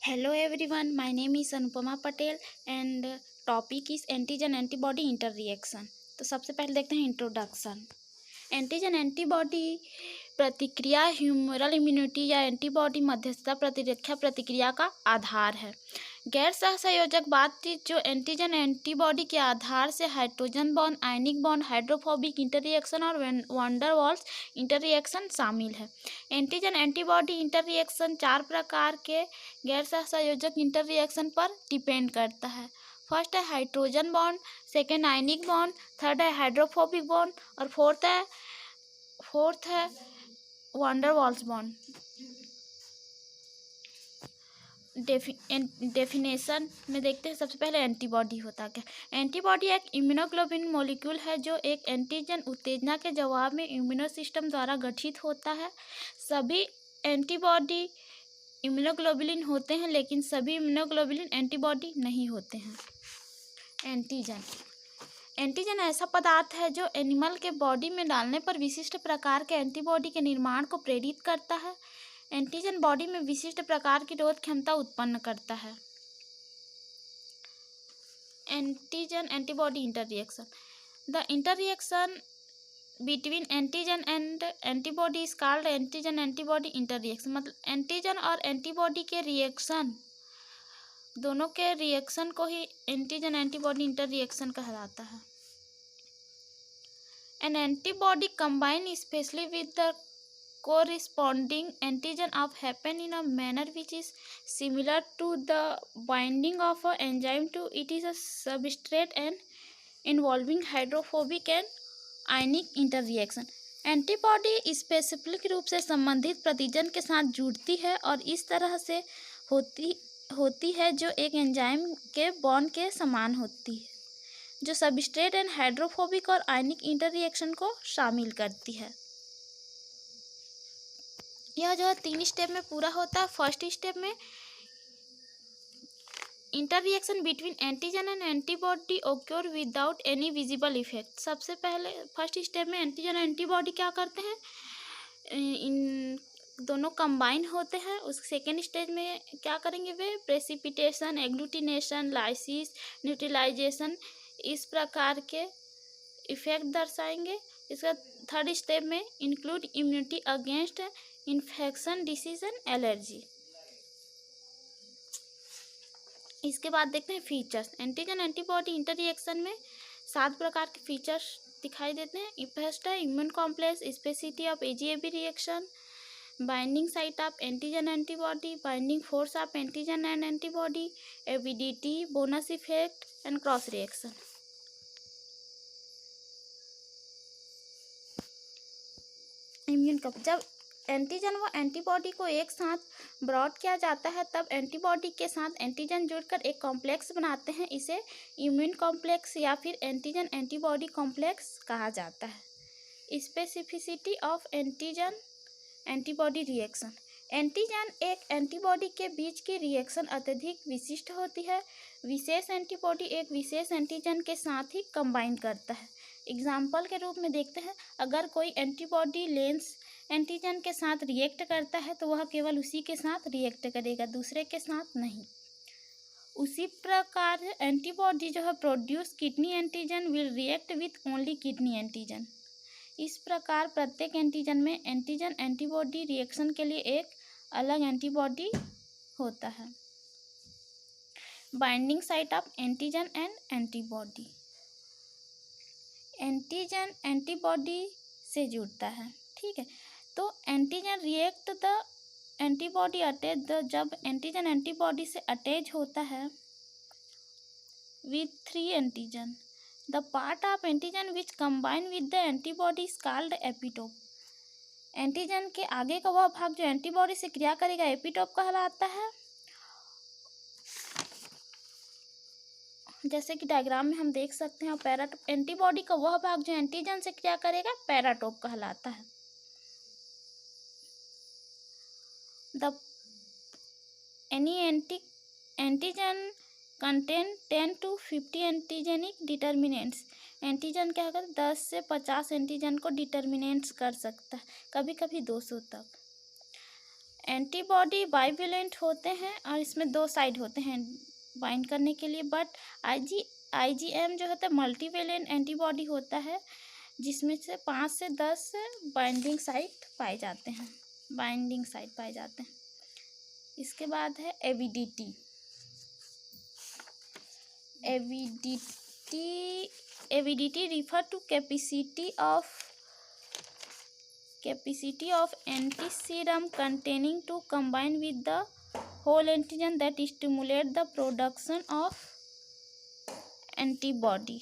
Hello everyone, my name is Anupama Patel and topic is antigen antibody interaction. तो सबसे पहले देखते हैं इंट्रोडक्शन। एंटीजन एंटीबॉडी प्रतिक्रिया ह्यूमरल इम्यूनिटी या एंटीबॉडी मध्यस्थता प्रतिरक्षा प्रतिक्रिया का आधार है। गैर सहसंयोजक बातचीत जो एंटीजन एंटीबॉडी के आधार से hydrogen bond, ionic bond, hydrophobic interaction और वैन वाल्स इंटररिएक्शन शामिल है। एंटीजन एंटीबॉडी इंटररिएक्शन 4 प्रकार के गैर सहसंयोजक इंटररिएक्शन पर डिपेंड करता है। फर्स्ट है hydrogen bond, second ionic bond, third है हाइड्रोफोबिक बॉन्ड और फोर्थ है वैन वाल्स बॉन्ड। डेफिनेशन में देखते हैं। सबसे पहले एंटीबॉडी होता क्या। एंटीबॉडी एक इम्यूनोग्लोबिन मॉलिक्यूल है जो एक एंटीजन उत्तेजना के जवाब में इम्यूनो सिस्टम द्वारा गठित होता है। सभी एंटीबॉडी इम्यूनोग्लोबुलिन होते हैं लेकिन सभी इम्यूनोग्लोबुलिन एंटीबॉडी नहीं होते हैं। एंटीजन ऐसा पदार्थ है जो एनिमल के बॉडी में डालने पर विशिष्ट प्रकार के एंटीबॉडी के निर्माण को प्रेरित करता है। एंटीजन बॉडी में विशिष्ट प्रकार की रोध क्षमता उत्पन्न करता है। Antigen antibody interaction. The interaction between antigen and antibody is called antigen antibody interaction. मतलब एंटीजन और एंटीबॉडी के रिएक्शन, दोनों के रिएक्शन को ही एंटीजन एंटीबॉडी इंटररिएक्शन कहलाता है। N antibody combine specially with the corresponding antigen of happen in a manner which is similar to the binding of an enzyme to it is a substrate and involving hydrophobic and ionic interaction। Antibody specific रूप से संबंधित प्रतिजन के साथ जुड़ती है और इस तरह से होती है जो एक एंजाइम के बॉन्ड के समान होती है, जो सबस्ट्रेट एंड हाइड्रोफोबिक और आयनिक इंटररिएक्शन को शामिल करती है। यह जो है 3 स्टेप में पूरा होता है। फर्स्ट स्टेप में interaction between antigen and antibody occur without any visible effect. सबसे पहले फर्स्ट स्टेप में एंटीजन एंटीबॉडी क्या करते हैं, इन दोनों कंबाइन होते हैं। उस सेकेंड स्टेज में क्या करेंगे, वे प्रेसिपिटेशन, एग्लूटिनेशन, लाइसिस, न्यूट्रलाइजेशन, इस प्रकार के इफेक्ट दर्शाएंगे। इसका थर्ड स्टेप में include immunity against infection, disease and allergy. इसके बाद देखते हैं फीचर्स। एंटीजन एंटीबॉडी इंटररिएक्शन में 7 प्रकार के फीचर्स दिखाई देते हैं। फर्स्ट है immune complex, specificity of AGAB reaction, binding site of antigen antibody, binding force of antigen and antibody, avidity, bonus effect and cross reaction. Immune complex, जब एंटीजन व antibody को एक साथ ब्रॉड किया जाता है तब एंटीबॉडी के साथ एंटीजन जुड़कर एक कॉम्प्लेक्स बनाते हैं। इसे इम्यून कॉम्प्लेक्स या फिर एंटीजन एंटीबॉडी कॉम्प्लेक्स कहा जाता है। Specificity of antigen antibody reaction. Antigen एक एंटीबॉडी के बीच की रिएक्शन अत्यधिक विशिष्ट होती है। विशेष एंटीबॉडी एक विशेष एंटीजन के साथ ही कंबाइन करता है। एग्जाम्पल के रूप में देखते हैं, अगर कोई एंटीबॉडी लेंस एंटीजन के साथ रिएक्ट करता है तो वह केवल उसी के साथ रिएक्ट करेगा, दूसरे के साथ नहीं। उसी प्रकार एंटीबॉडी जो है produce kidney antigen will react with only kidney antigen. इस प्रकार प्रत्येक एंटीजन में एंटीजन एंटीबॉडी रिएक्शन के लिए एक अलग एंटीबॉडी होता है। Binding site of antigen and antibody. Antigen antibody से जुड़ता है, ठीक है। तो antigen react the antibody attach the, जब एंटीजन एंटीबॉडी से अटैच होता है with 3 antigen, the part of antigen which combine with the antibody is called epitope. Antigen के आगे का वह भाग जो एंटीबॉडी से क्रिया करेगा एपिटोप कहलाता है। जैसे कि डायग्राम में हम देख सकते हैं, पैराटोप। एंटीबॉडी का वह भाग जो एंटीजन से क्रिया करेगा पैराटोप कहलाता है। The any antigen contain 10 to 50 antigenic determinants. Antigen क्या करता है, 10 से 50 एंटीजन को डिटर्मिनेंट्स कर सकता है, कभी कभी 200 तक। एंटीबॉडी बाइवेलेंट होते हैं और इसमें 2 साइड होते हैं बाइंड करने के लिए, बट IgM जो होता है मल्टीवेलेंट एंटीबॉडी होता है, जिसमें से 5 से 10 बाइंडिंग साइट पाए जाते हैं, इसके बाद है avidity. Avidity refer to capacity of antiserum containing to combine with the whole antigen that stimulate the production of antibody.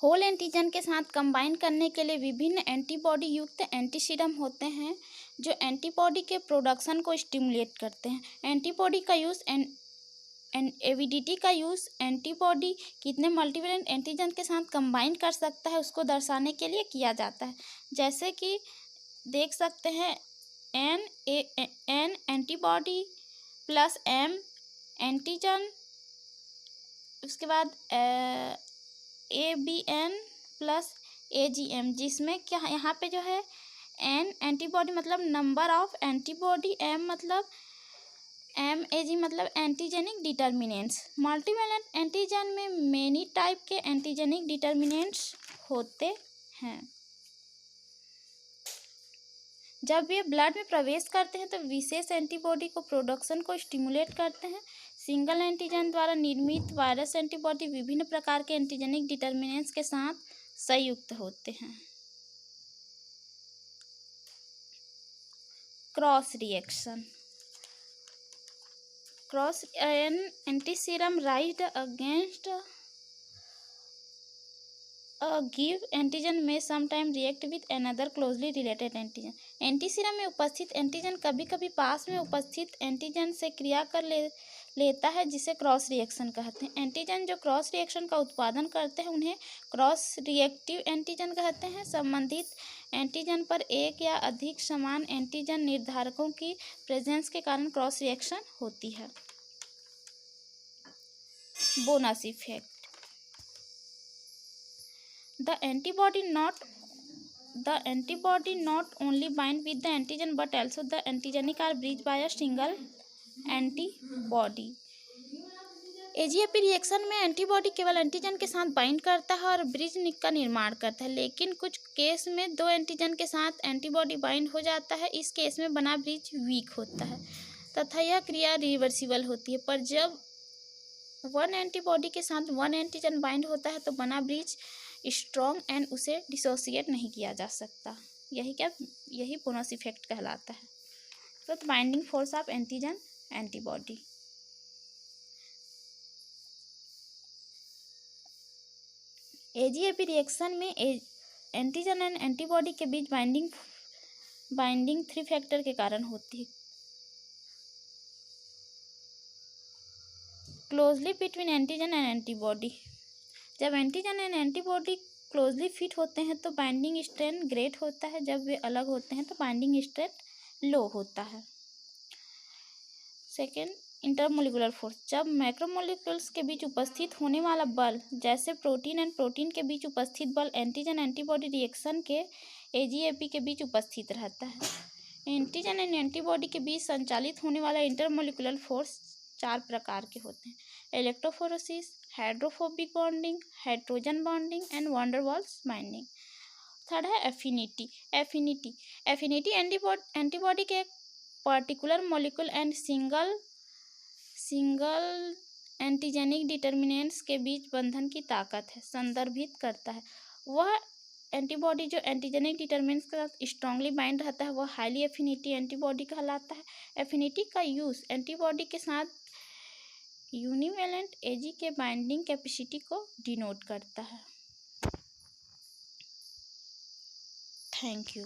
Whole antigen के साथ कंबाइन करने के लिए विभिन्न एंटीबॉडी युक्त एंटीसीरम होते हैं जो एंटीबॉडी के प्रोडक्शन को स्टिमुलेट करते हैं। एंटीबॉडी का यूज़ एविडिटी का यूज़ एंटीबॉडी कितने मल्टीवेलेंट एंटीजन के साथ कंबाइन कर सकता है उसको दर्शाने के लिए किया जाता है। जैसे कि देख सकते हैं N antibody plus M antigen, उसके बाद ABN प्लस AGM, जिसमें क्या यहाँ पे जो है N एंटीबॉडी मतलब नंबर ऑफ एंटीबॉडी, M मतलब MAG मतलब एंटीजेनिक डिटर्मिनेंट्स। मल्टीवेलेंट एंटीजन में मेनी टाइप के एंटीजेनिक डिटर्मिनेंट्स होते हैं। जब ये ब्लड में प्रवेश करते हैं तो विशेष एंटीबॉडी को प्रोडक्शन को स्टिमुलेट करते हैं। सिंगल एंटीजन द्वारा निर्मित वायरस एंटीबॉडी विभिन्न प्रकार के एंटीजेनिक डिटर्मिनेंट्स के साथ संयुक्त होते हैं। Cross reaction. an antiserum raised against a give antigen may sometime react with another closely related antigen. Antiserum में उपस्थित एंटीजन कभी कभी पास में उपस्थित एंटीजन से क्रिया कर लेता है, जिसे क्रॉस रिएक्शन कहते हैं। एंटीजन जो क्रॉस रिएक्शन का उत्पादन करते हैं उन्हें क्रॉस रिएक्टिव एंटीजन कहते हैं। संबंधित एंटीजन पर एक या अधिक समान एंटीजन निर्धारकों की प्रेजेंस के कारण क्रॉस रिएक्शन होती है। Bonus effect. The antibody not only bind with the antigen but also the antigenic are bridged by a single antibody. AGAP reaction में एंटीबॉडी केवल एंटीजन के साथ बाइंड करता है और ब्रिज का निर्माण करता है, लेकिन कुछ केस में 2 एंटीजन के साथ एंटीबॉडी बाइंड हो जाता है। इस केस में बना ब्रिज वीक होता है तथा यह क्रिया रिवर्सिबल होती है, पर जब 1 एंटीबॉडी के साथ 1 एंटीजन बाइंड होता है तो बना ब्रिज स्ट्रॉन्ग एंड उसे डिसोसिएट नहीं किया जा सकता। यही बोनस इफेक्ट कहलाता है। तो binding force of antigen antibody. AGAP reaction में एंटीजन एंड एंटीबॉडी के बीच बाइंडिंग 3 फैक्टर के कारण होती है। Closely between antigen and antibody. जब antigen and antibody closely fit होते हैं तो बाइंडिंग स्ट्रेंथ ग्रेट होता है, जब वे अलग होते हैं तो बाइंडिंग स्ट्रेंथ लो होता है। Second, intermolecular force. जब मैक्रोमोलिक्यूल्स के बीच उपस्थित होने वाला बल, जैसे प्रोटीन एंड प्रोटीन के बीच उपस्थित बल, एंटीजन एंटीबॉडी रिएक्शन के AGAP के बीच उपस्थित रहता है। एंटीजन एंड एंटीबॉडी के बीच संचालित होने वाला इंटरमोलिकुलर फोर्स 4 प्रकार के होते हैं: electrophoresis, hydrophobic bonding, hydrogen bonding and van der Waals binding. Third है एफिनिटी एंटीबॉडी के particular molecule and single antigenic determinants के बीच बंधन की ताकत है संदर्भित करता है। वह एंटीबॉडी जो एंटीजेनिक डिटर्मिनेंट्स के साथ स्ट्रांगली बाइंड रहता है वह हाईली एफिनिटी एंटीबॉडी कहलाता है। एफिनिटी का यूज़ एंटीबॉडी के साथ यूनिवेलेंट AG के बाइंडिंग कैपेसिटी को डिनोट करता है। Thank you.